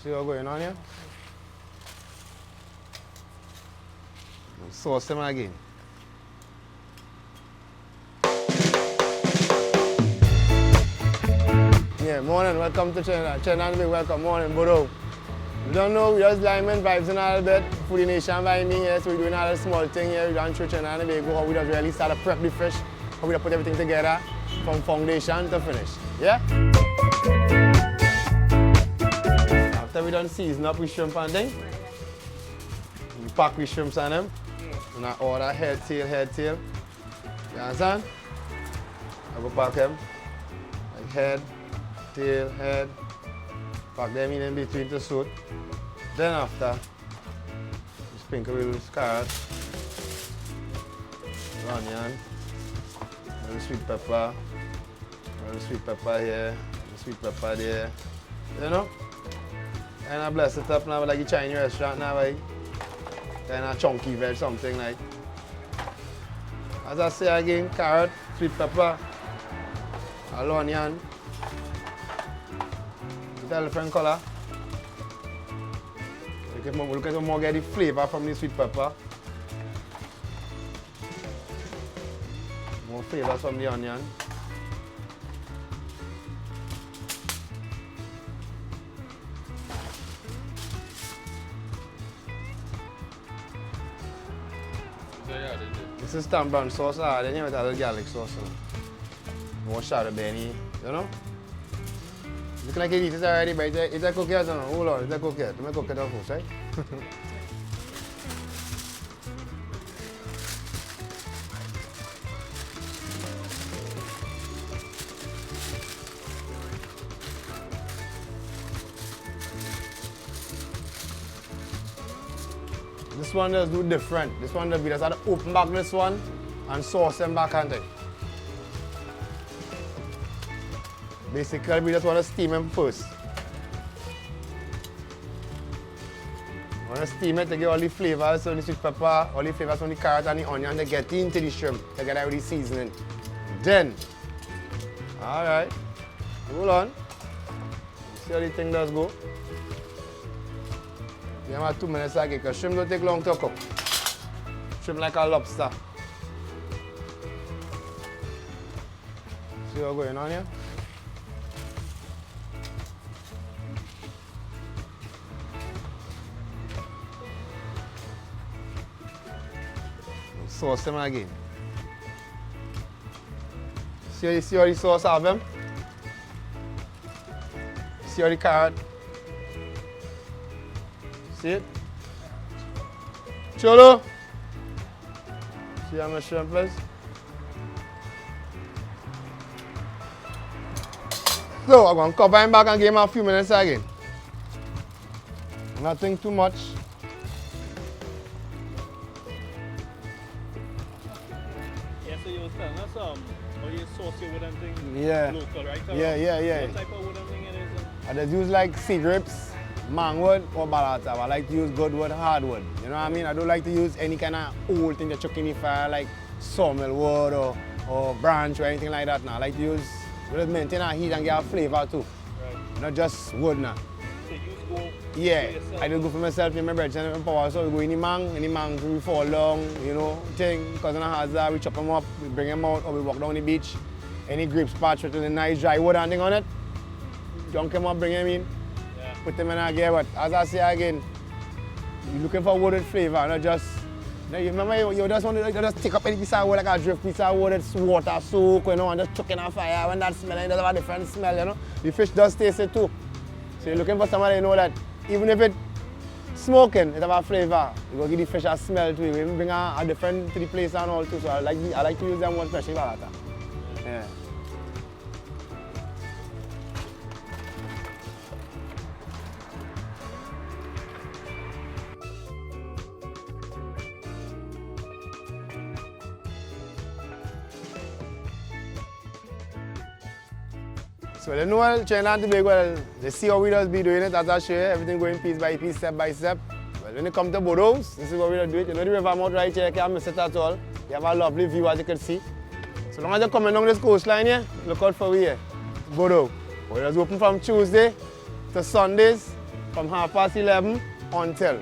See what's going on here? Sauce them again. Yeah, morning, welcome to Trinidad. Trinidad, big welcome, morning, Bodow. You don't know, we just lineman vibes in a little bit. Foodie Nation by me here, so we're doing a little small thing here. We're going through Trinidad and Tobago, how we just really start to prep the fish, how we just put everything together from foundation to finish. Yeah? After we done season up with shrimp and thing, we pack with shrimps on them. And I order head, tail. You understand? I go pack them. Like head, tail, head. Pack them in between the suit. Then after, sprinkle with carrot, onion, little sweet pepper here, sweet pepper there. You know? And I bless it up now like a Chinese restaurant now, like kind of chunky veg, something like. As I say again, carrot, sweet pepper, onion, with elephant color. Look at more get the flavor from the sweet pepper. More flavors from the onion. This is tamban sauce, then you have a little garlic sauce. More shadow benny, you know? Looking like you eat it already, but it's a cookie or something. Hold on, it's a cookie. Let me cook it up first, right? This one does do different. This one we just have to open back this one and sauce them back and thing. Basically, we just want to steam them first. We want to steam it to get all the flavors from the sweet pepper, all the flavors from the carrot and the onion to get into the shrimp, to get out with the seasoning. Then, alright, hold on. See how the thing does go. You have 2 minutes again, because shrimp don't take long to cook. Shrimp like a lobster. See what's going on here? Sauce them again. See how the sauce have them? See how the carrot? See it? Cholo? See how much shrimp is? So I'm going to cover him back and give him a few minutes again. Nothing too much. So you was telling us how you sauce your wooden thing local, right? Yeah. What type of wooden thing it is? I just use like seed rips, mangwood or balata. I like to use good wood, hardwood. You know what I mean? I don't like to use any kind of old thing that chuck in the fire like sawmill wood or branch or anything like that now. I like to use, just maintain our heat and get a flavor too. Right. Not just wood now. So you go yeah, I do go for myself in my bread and power. So we go in the mang we fall down, you know, thing, because in a hazard, we chop them up, we bring them out, or we walk down the beach. Any grapes patch with a nice dry wood and thing on it, dunk them up, bring them in, put them in a gear. But as I say again, you're looking for wooded flavor, not just, you remember you just want to just take up any piece of wood, like a drift piece of wood, it's water soak, you know, and just chuck in a fire. When that smell, it does have a different smell, you know. The fish does taste it too. So you're looking for somebody you know that even if it's smoking, it have a flavor. You go give the fish a smell too. You even bring a different to the place and all too. So I like to use them one especially balata. Yeah. So they know Trinidad Tobago, they see how we just be doing it, as I show you, everything going piece by piece, step by step. Well, when you come to Bodow, this is how we do it. You know the river mouth right here, you can't miss it at all. You have a lovely view as you can see. So long as you're coming along this coastline here, look out for we here, Bodow. We're just open from Tuesday to Sundays, from 11:30 until.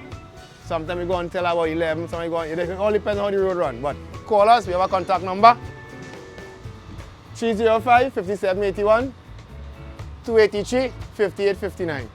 Sometimes we go until about 11, sometimes we go, it all depends on how the road run. But call us, we have a contact number, 305-5781, 283-5859.